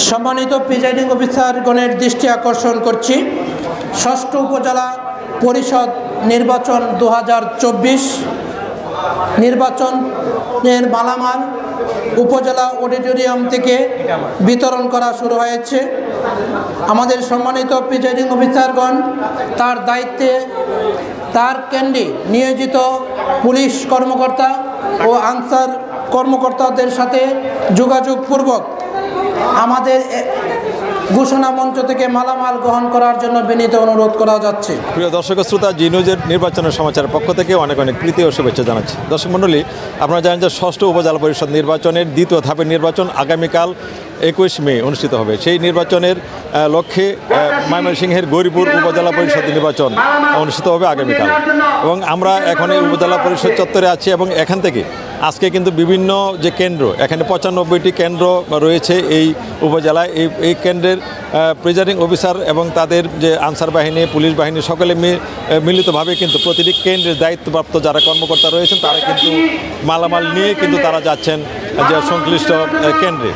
সম্মানিত প্রিজাইডিং অফিসারগণের দৃষ্টি আকর্ষণ করছি, ষষ্ঠ উপজেলা পরিষদ নির্বাচন 2024 নির্বাচনের মালামাল উপজেলা অডিটোরিয়াম থেকে বিতরণ করা শুরু হয়েছে। আমাদের সম্মানিত প্রিজাইডিং অফিসারগণ তার দায়িত্বে তার কেন্দ্রে নিয়োজিত পুলিশ কর্মকর্তা ও আনসার কর্মকর্তাদের সাথে যোগাযোগপূর্বক আমাদের ঘোষণা মঞ্চ থেকে মালামাল গ্রহণ করার জন্য বিনীত অনুরোধ করা যাচ্ছে। প্রিয় দর্শক শ্রোতা, জি নিউজের নির্বাচনের সমাচারের পক্ষ থেকে অনেক অনেক প্রীতি ও শুভেচ্ছা জানাচ্ছি। দর্শক মণ্ডলী, আপনারা জানেন যে ষষ্ঠ উপজেলা পরিষদ নির্বাচনের দ্বিতীয় ধাপের নির্বাচন আগামীকাল 21 মে অনুষ্ঠিত হবে। সেই নির্বাচনের লক্ষ্যে ময়মনসিংহের গৌরীপুর উপজেলা পরিষদ নির্বাচন অনুষ্ঠিত হবে আগামীকাল, এবং আমরা এখন এই উপজেলা পরিষদ চত্বরে আছি এবং এখান থেকে আজকে কিন্তু বিভিন্ন যে কেন্দ্র, এখানে 95টি কেন্দ্র রয়েছে এই উপজেলায়। এই কেন্দ্রের প্রিজাইডিং অফিসার এবং তাদের যে আনসার বাহিনী, পুলিশ বাহিনী সকলে মিলিতভাবে কিন্তু প্রতিটি কেন্দ্রের দায়িত্বপ্রাপ্ত যারা কর্মকর্তা রয়েছেন তারা কিন্তু মালামাল নিয়ে কিন্তু তারা যাচ্ছেন যে সংশ্লিষ্ট কেন্দ্রে।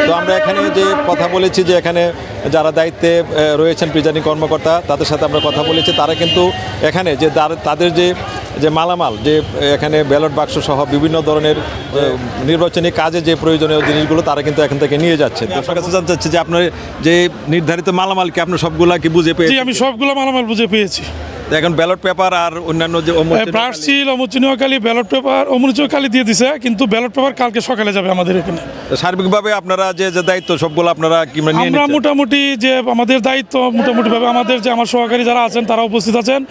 তো আমরা এখানে যে কথা বলেছি যে এখানে যারা দায়িত্বে রয়েছেন প্রিজাইডিং কর্মকর্তা, তাদের সাথে আমরা কথা বলেছি। তারা কিন্তু এখানে যে তাদের যে মালামাল, যে এখানে ব্যালট বাক্স সহ বিভিন্ন ধরনের নির্বাচনী কাজে যে প্রয়োজনীয় জিনিসগুলো তারা কিন্তু এখান থেকে নিয়ে যাচ্ছে। আপনার কাছে জানতে চাচ্ছি যে আপনার যে নির্ধারিত মালামাল কি আপনার সবগুলা কি বুঝে পেয়েছি? আমি সবগুলো মালামাল বুঝে পেয়েছি। এখন ব্যালট পেপার আর অন্যান্য যে প্রার্থীর অমোচনীয় কালি, ব্যালট পেপার অমোচনীয় কালি দিয়ে দিছে, কিন্তু ব্যালট পেপার কালকে সকালে যাবে আমাদের এখানে। সার্বিকভাবে আপনারা যে দায়িত্ব সবগুলো আপনারা কি নিয়ে আমরা মোটামুটি যে আমাদের দায়িত্ব মোটামুটিভাবে আমাদের যে আমার সহকারী যারা আছেন তারা উপস্থিত আছেন,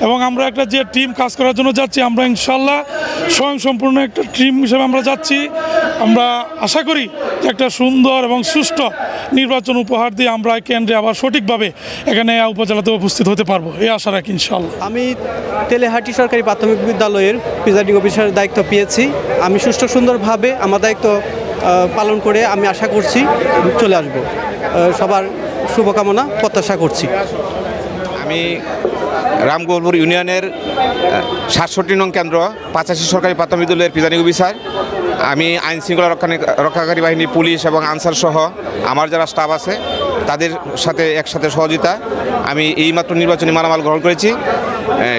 এবং আমরা একটা যে টিম কাজ করার জন্য যাচ্ছি, আমরা ইনশাল্লাহ স্বয়ংসম্পূর্ণ একটা টিম হিসেবে আমরা যাচ্ছি। আমরা আশা করি যে একটা সুন্দর এবং সুষ্ঠু নির্বাচন উপহার দিয়ে আমরা কেন্দ্রে আবার সঠিকভাবে এখানে উপজেলাতে উপস্থিত হতে পারবো, এই আশা রাখি ইনশাল্লাহ। আমি তেলেহাটি সরকারি প্রাথমিক বিদ্যালয়ের প্রিজাইডিং অফিসারের দায়িত্ব পেয়েছি। আমি সুষ্ঠু সুন্দরভাবে আমার দায়িত্ব পালন করে আমি আশা করছি চলে আসব। সবার শুভকামনা প্রত্যাশা করছি। আমি রামগোলপুর ইউনিয়নের ৬৭ নং কেন্দ্র 85 সরকারি প্রাথমিক বিদ্যালয়ের প্রিজাইডিং অফিসার। আমি আইন শৃঙ্খলা রক্ষাকারী বাহিনী, পুলিশ এবং আনসার সহ আমার যারা স্টাফ আছে তাদের সাথে একসাথে সহযোগিতা আমি এইমাত্র নির্বাচনী মালামাল গ্রহণ করেছি।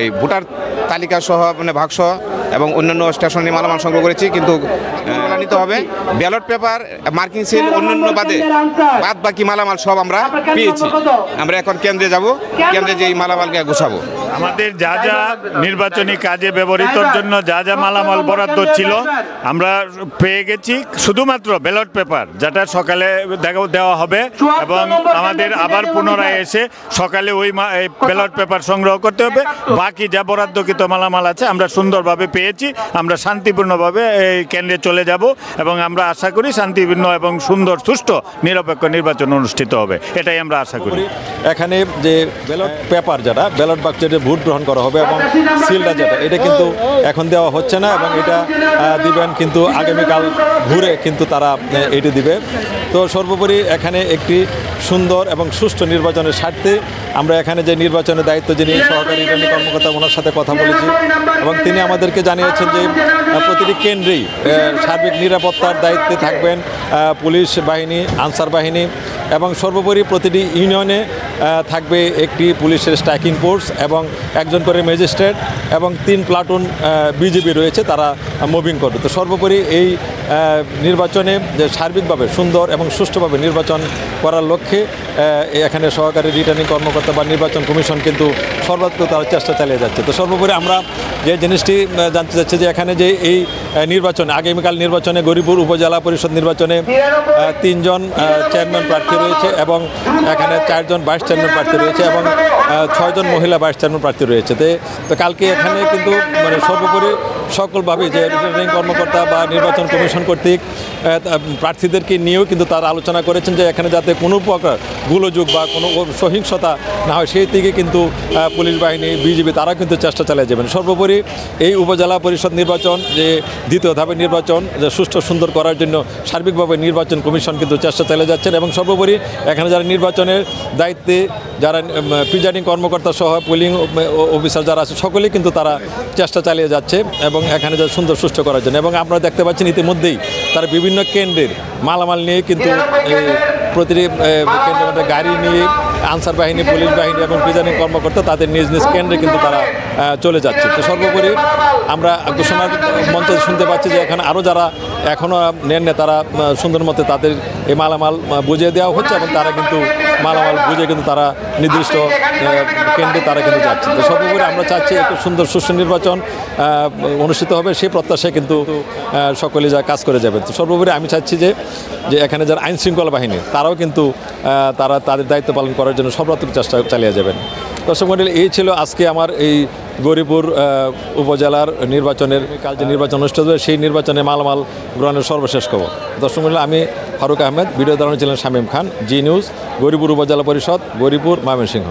এই ভোটার তালিকা সহ মানে ভাগসহ এবং অন্যান্য স্টেশনারি মালামাল সংগ্রহ করেছি, কিন্তু নিতে হবে ব্যালট পেপার, মার্কিং সিল, অন্যান্য বাদ বাকি মালামাল সব আমরা পেয়েছি। আমরা এখন কেন্দ্রে যাব, কেন্দ্রে যে এই মালামালকে গোছাবো। আমাদের যা যা নির্বাচনী কাজে ব্যবহৃতর জন্য যা যা মালামাল বরাদ্দ ছিল আমরা পেয়ে গেছি। শুধুমাত্র ব্যালট পেপার যেটা সকালে দেওয়া হবে, এবং আমাদের আবার পুনরায় এসে সকালে ওই ব্যালট পেপার সংগ্রহ করতে হবে। বাকি যা বরাদ্দকৃত মালামাল আছে আমরা সুন্দরভাবে পেয়েছি। আমরা শান্তিপূর্ণভাবে এই কেন্দ্রে চলে যাব, এবং আমরা আশা করি শান্তিপূর্ণ এবং সুন্দর সুষ্ঠু নিরপেক্ষ নির্বাচন অনুষ্ঠিত হবে, এটাই আমরা আশা করি। এখানে যে ব্যালট পেপার যেটা ব্যালট বাক্সে ভোট গ্রহণ করা হবে এবং সিলটা যেটা এটা কিন্তু এখন দেওয়া হচ্ছে না, এবং এটা দিবেন কিন্তু আগামীকাল ঘুরে কিন্তু তারা এটি দিবে। তো সর্বোপরি এখানে একটি সুন্দর এবং সুষ্ঠু নির্বাচনের স্বার্থে আমরা এখানে যে নির্বাচনের দায়িত্ব যিনি সহকারী রিটার্নিং কর্মকর্তা ওনার সাথে কথা বলেছি, এবং তিনি আমাদেরকে জানিয়েছেন যে প্রতিটি কেন্দ্রেই সার্বিক নিরাপত্তার দায়িত্বে থাকবেন পুলিশ বাহিনী, আনসার বাহিনী, এবং সর্বোপরি প্রতিটি ইউনিয়নে থাকবে একটি পুলিশের স্ট্রাইকিং ফোর্স এবং একজন করে ম্যাজিস্ট্রেট এবং 3 প্লাটুন বিজিবি রয়েছে, তারা মুভিং করবে। তো সর্বোপরি এই নির্বাচনে যে সার্বিকভাবে সুন্দর এবং সুষ্ঠুভাবে নির্বাচন করার লক্ষ্যে এখানে সহকারী রিটার্নিং কর্মকর্তা বা নির্বাচন কমিশন কিন্তু সর্বাত্মক তার চেষ্টা চালিয়ে যাচ্ছে। তো সর্বোপরি আমরা যে জিনিসটি জানতে চাচ্ছি যে এখানে যে এই নির্বাচনে আগামীকাল নির্বাচনে গৌরীপুর উপজেলা পরিষদ নির্বাচনে 3 জন চেয়ারম্যান প্রার্থী রয়েছে, এবং এখানে 4 জন ভাইস চেয়ারম্যান প্রার্থী রয়েছে, এবং 6 জন মহিলা ভাইস চেয়ারম্যান প্রার্থী রয়েছে। তো কালকে এখানে কিন্তু মানে সর্বোপরি সকলভাবে যে রিটার্নিং কর্মকর্তা বা নির্বাচন কমিশন কর্তৃক প্রার্থীদেরকে নিয়েও কিন্তু তারা আলোচনা করেছেন যে এখানে যাতে কোনো প্রকার গোলযোগ বা কোনো সহিংসতা না হয়, সেই দিকে কিন্তু পুলিশ বাহিনী, বিজিবি তারা কিন্তু চেষ্টা চালিয়ে যাবেন। সর্বোপরি এই উপজেলা পরিষদ নির্বাচন যে দ্বিতীয় ধাপের নির্বাচন যে সুষ্ঠু সুন্দর করার জন্য সার্বিকভাবে নির্বাচন কমিশন কিন্তু চেষ্টা চালিয়ে যাচ্ছেন, এবং সর্বোপরি এখানে যারা নির্বাচনের দায়িত্বে যারা প্রিজাইডিং কর্মকর্তা সহ পোলিং অফিসার যারা আছে সকলেই কিন্তু তারা চেষ্টা চালিয়ে যাচ্ছে এবং এখানে যা সুন্দর সুষ্ঠু করার জন্য। এবং আপনারা দেখতে পাচ্ছেন ইতিমধ্যেই তারা বিভিন্ন কেন্দ্রের মালামাল নিয়ে কিন্তু প্রতিটি কেন্দ্রের মধ্যে গাড়ি নিয়ে আনসার বাহিনী, পুলিশ বাহিনী এবং প্রিজাইডিং কর্মকর্তা তাদের নিজ নিজ কেন্দ্রে কিন্তু তারা চলে যাচ্ছে। তো সর্বোপরি আমরা ঘোষণার মঞ্চে শুনতে পাচ্ছি যে এখানে আরও যারা এখনও নেন না তারা সুন্দর মতো তাদের এই মালামাল বুঝিয়ে দেওয়া হচ্ছে এবং তারা কিন্তু মালামাল বুঝে কিন্তু তারা নির্দিষ্ট কেন্দ্রে তারা কিন্তু যাচ্ছে। তো সর্বোপরি আমরা চাচ্ছি একটু সুন্দর সুষ্ঠু নির্বাচন অনুষ্ঠিত হবে, সেই প্রত্যাশায় কিন্তু সকলে যা কাজ করে যাবে। তো সর্বোপরি আমি চাচ্ছি যে এখানে যারা আইন শৃঙ্খলা বাহিনী তারাও কিন্তু তারা তাদের দায়িত্ব পালন করার জন্য সব রকম চেষ্টা চালিয়ে যাবেন। দর্শক মণ্ডলী, এই ছিল আজকে আমার এই গৌরীপুর উপজেলার নির্বাচনের কাল যে নির্বাচন অনুষ্ঠিত হবে সেই নির্বাচনে মালামাল গ্রহণের সর্বশেষ খবর। দর্শক মণ্ডলী, আমি ফারুক আহমেদ, ভিডিও ধারণ ছিলেন শামীম খান, জি নিউজ, গৌরীপুর উপজেলা পরিষদ, গৌরীপুর, ময়মনসিংহ।